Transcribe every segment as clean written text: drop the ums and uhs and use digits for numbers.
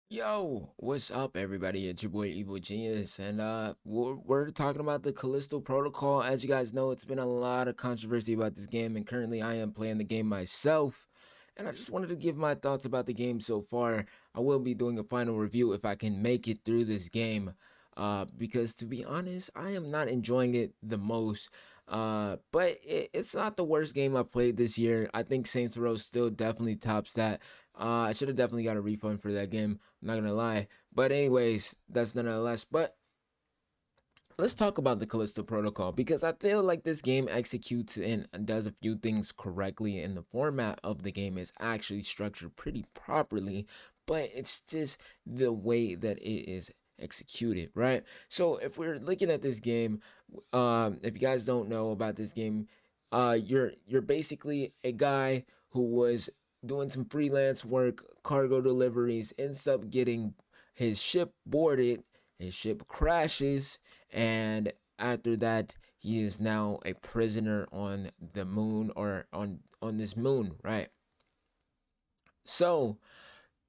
Yo, what's up, everybody? It's your boy EvolGeniuss, and we're talking about the Callisto Protocol. As you guys know, it's been a lot of controversy about this game, and currently I am playing the game myself. And I just wanted to give my thoughts about the game so far. I will be doing a final review if I can make it through this game, because to be honest, I am not enjoying it the most. But it's not the worst game I played this year. I think Saints Row still definitely tops that. I should have definitely got a refund for that game. I'm not gonna lie. But anyways, that's nonetheless. But let's talk about the Callisto Protocol because I feel like this game executes and does a few things correctly, and the format of the game is actually structured pretty properly. But it's just the way that it is executed, right? So if we're looking at this game, if you guys don't know about this game, you're basically a guy who was doing some freelance work, cargo deliveries, ends up getting his ship boarded, his ship crashes, and after that, he is now a prisoner on the moon or on this moon, right? So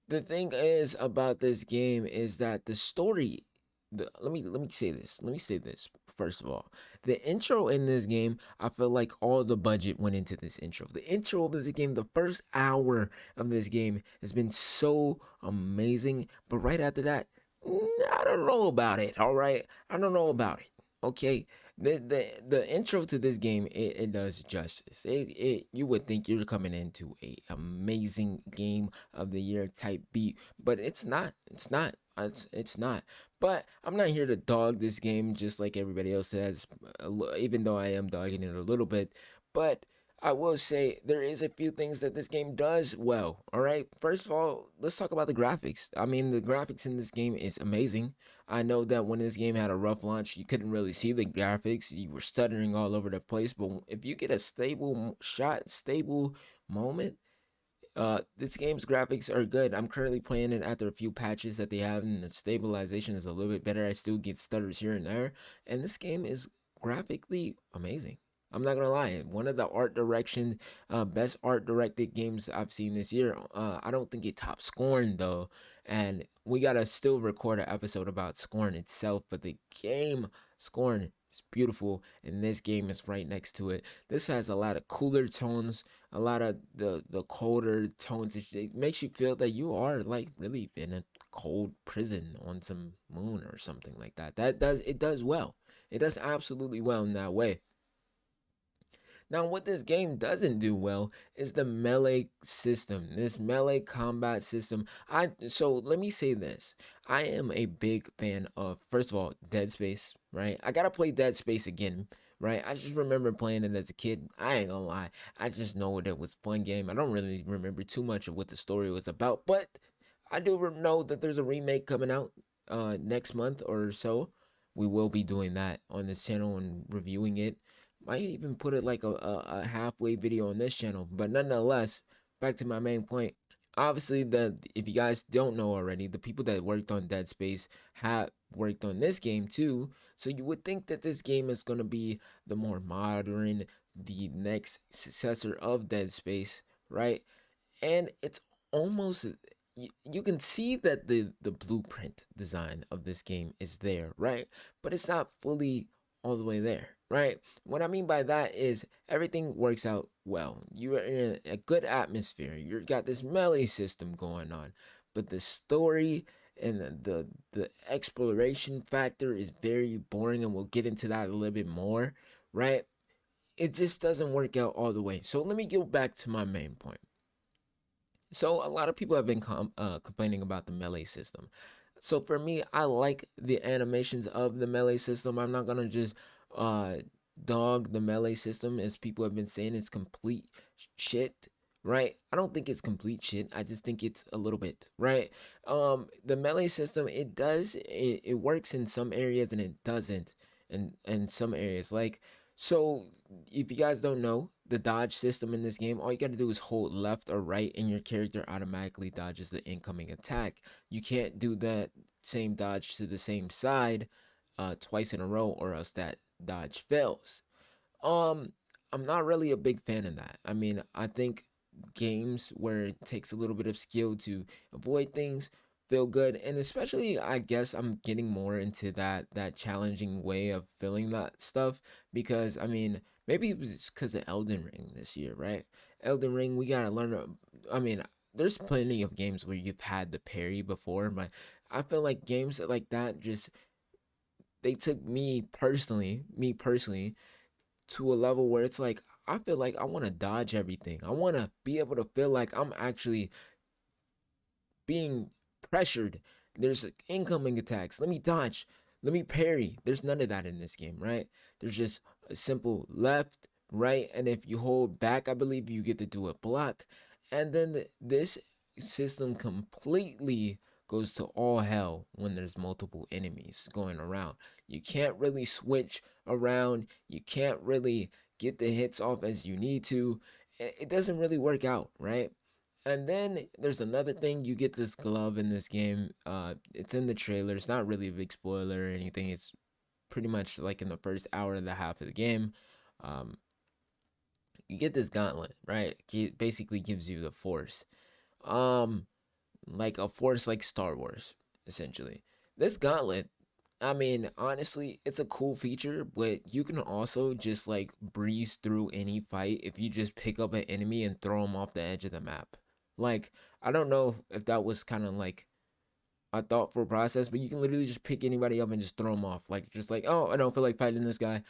the thing is about this game is that the story. Let me say this. Let me say this first of all. The intro in this game, I feel like all the budget went into this intro. The intro of this game, the first hour of this game, has been so amazing. But right after that, I don't know about it. All right, I don't know about it. Okay, the intro to this game, it does justice. It you would think you're coming into a amazing game of the year type beat, but it's not. It's not. It's not. But I'm not here to dog this game just like everybody else says, even though I am dogging it a little bit. But I will say there is a few things that this game does well. All right. First of all, let's talk about the graphics. I mean, the graphics in this game is amazing. I know that when this game had a rough launch, you couldn't really see the graphics. You were stuttering all over the place. But if you get a stable shot, stable moment, this game's graphics are good. I'm currently playing it after a few patches that they have, and the stabilization is a little bit better. I still get stutters here and there, and this game is graphically amazing. I'm not gonna lie. One of the art direction, best art directed games I've seen this year. I don't think it tops Scorn though, and we gotta still record an episode about Scorn itself. But the game Scorn is beautiful, and this game is right next to it. This has a lot of cooler tones, a lot of the colder tones. It makes you feel that you are like really in a cold prison on some moon or something like that. It does well. It does absolutely well in that way. Now, what this game doesn't do well is the melee system. This melee combat system. So let me say this. I am a big fan of, first of all, Dead Space, right? I gotta play Dead Space again, right? I just remember playing it as a kid. I ain't gonna lie. I just know that it was a fun game. I don't really remember too much of what the story was about, but I do know that there's a remake coming out next month or so. We will be doing that on this channel and reviewing it. Might even put it like a halfway video on this channel. But nonetheless, back to my main point. Obviously, the if you guys don't know already, the people that worked on Dead Space have worked on this game too. So you would think that this game is gonna be the more modern, the next successor of Dead Space, right? And it's almost you can see that the blueprint design of this game is there, right? But it's not fully all the way there, right? What I mean by that is everything works out well. You are in a good atmosphere. You got this melee system going on, but the story and the exploration factor is very boring, and we'll get into that a little bit more, right? It just doesn't work out all the way. So let me go back to my main point. So a lot of people have been complaining about the melee system. So for me, I like the animations of the melee system. I'm not gonna just uh, dog the melee system as people have been saying it's complete shit. Right? I don't think it's complete shit. I just think it's a little bit, right? The melee system, it works in some areas and it doesn't in some areas. Like, so if you guys don't know the dodge system in this game, all you got to do is hold left or right and your character automatically dodges the incoming attack. You can't do that same dodge to the same side twice in a row, or else that dodge fails. um I'm not really a big fan of that. I mean, I think games where it takes a little bit of skill to avoid things, feel good. And especially, I guess I'm getting more into that challenging way of feeling that stuff, because I mean, maybe it was because of Elden Ring this year, right? Elden Ring, we gotta learn. I mean, there's plenty of games where you've had the parry before, but I feel like games like that just, they took me personally, to a level where it's like I feel like I want to dodge everything. I want to be able to feel like I'm actually being pressured. There's incoming attacks. Let me dodge. Let me parry. There's none of that in this game, right? There's just a simple left, right, and if you hold back, I believe you get to do a block. And then this system completely goes to all hell when there's multiple enemies going around. You can't really switch around. You can't really get the hits off as you need to. It doesn't really work out, right? And then there's another thing. You get this glove in this game. It's in the trailer. It's not really a big spoiler or anything. It's pretty much like in the first hour and a half of the game. Um, you get this gauntlet, right? It basically gives you the force. Um, like a force like Star Wars, essentially. This gauntlet, I mean, honestly, it's a cool feature, but you can also just like breeze through any fight if you just pick up an enemy and throw them off the edge of the map. Like, I don't know if that was kind of like a thoughtful process, but you can literally just pick anybody up and just throw them off. Like, just like, oh, I don't feel like fighting this guy,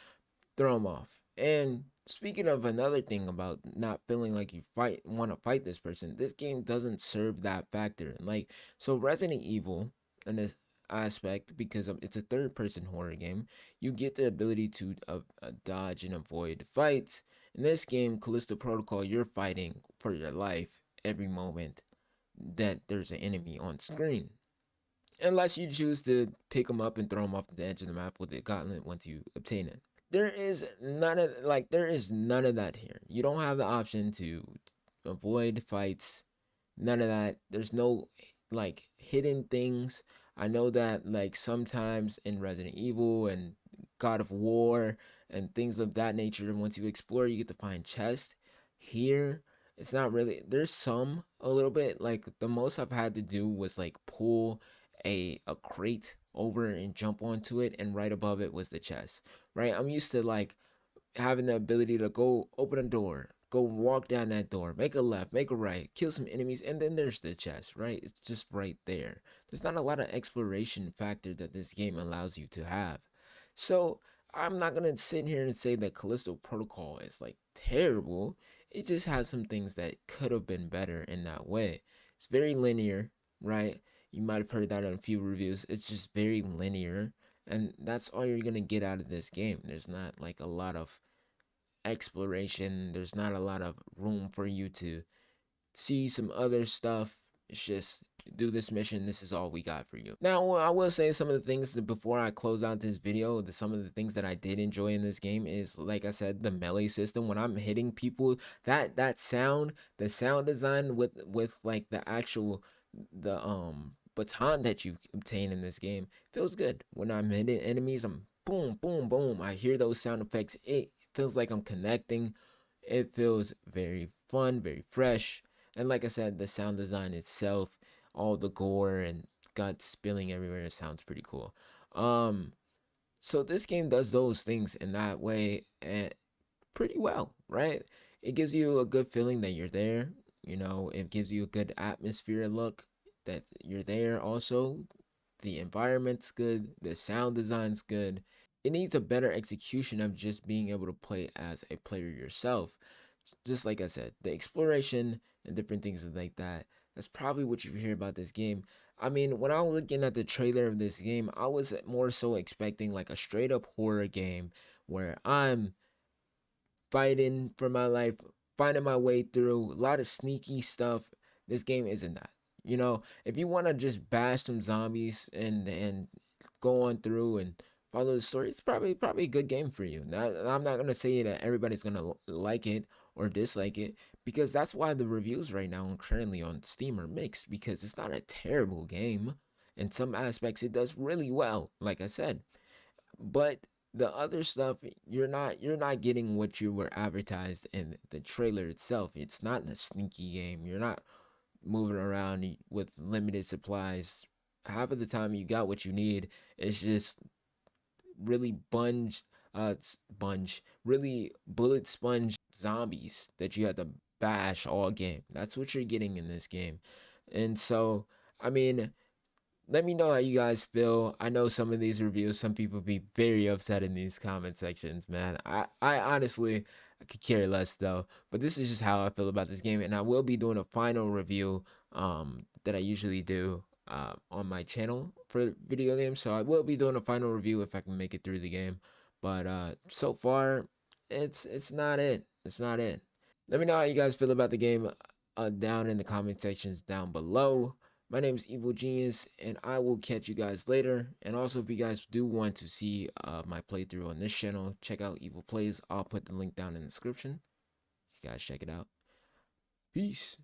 throw them off. And speaking of another thing about not feeling like you want to fight this person, this game doesn't serve that factor. Like, so Resident Evil in this aspect, because it's a third person horror game, you get the ability to dodge and avoid fights. In this game, Callisto Protocol, you're fighting for your life every moment that there's an enemy on screen, unless you choose to pick them up and throw them off the edge of the map with the gauntlet once you obtain it. There is none of that here. You don't have the option to avoid fights. None of that. There's no like hidden things. I know that like sometimes in Resident Evil and God of War and things of that nature, once you explore, you get to find chests. Here, it's not really. There's some a little bit. Like the most I've had to do was like pull a crate over and jump onto it, and right above it was the chest. Right, I'm used to like having the ability to go open a door, go walk down that door, make a left, make a right, kill some enemies, and then there's the chest, right? It's just right there. There's not a lot of exploration factor that this game allows you to have. So I'm not gonna sit here and say that Callisto Protocol is like terrible. It just has some things that could have been better in that way. It's very linear, right? You might have heard that in a few reviews. It's just very linear, and that's all you're gonna get out of this game. There's not like a lot of exploration. There's not a lot of room for you to see some other stuff. It's just do this mission. This is all we got for you. Now, I will say some of the things that before I close out this video, some of the things that I did enjoy in this game is, like I said, the melee system. When I'm hitting people, that sound, the sound design with like the actual the baton that you obtain in this game feels good. When I'm hitting enemies, I'm boom, boom, boom. I hear those sound effects. It feels like I'm connecting. It feels very fun, very fresh. And like I said, the sound design itself, all the gore and guts spilling everywhere, it sounds pretty cool. Um, so this game does those things in that way and pretty well, right? It gives you a good feeling that you're there. You know, it gives you a good atmosphere look that you're there. Also, the environment's good, the sound design's good. It needs a better execution of just being able to play as a player yourself. Just like I said, the exploration and different things like that. That's probably what you hear about this game. I mean, when I was looking at the trailer of this game, I was more so expecting like a straight up horror game where I'm fighting for my life, finding my way through a lot of sneaky stuff. This game isn't that. You know, if you want to just bash some zombies and go on through and follow the story, it's probably a good game for you. Now, I'm not gonna say that everybody's gonna like it or dislike it, because that's why the reviews right now currently on Steam are mixed, because it's not a terrible game. In some aspects, it does really well, like I said, but the other stuff, you're not getting what you were advertised in the trailer itself. It's not a sneaky game. You're not moving around with limited supplies. Half of the time you got what you need. It's just really really bullet sponge zombies that you have to bash all game. That's what you're getting in this game. And so, I mean, let me know how you guys feel. I know some of these reviews, some people be very upset in these comment sections, man. I honestly I could care less though. But this is just how I feel about this game, and I will be doing a final review that I usually do on my channel for video games. So I will be doing a final review if I can make it through the game. But so far, it's not it. It's not it. Let me know how you guys feel about the game down in the comment sections down below. My name is EvolGeniuss, and I will catch you guys later. And also, if you guys do want to see my playthrough on this channel, check out Evil Plays. I'll put the link down in the description. You guys check it out. Peace.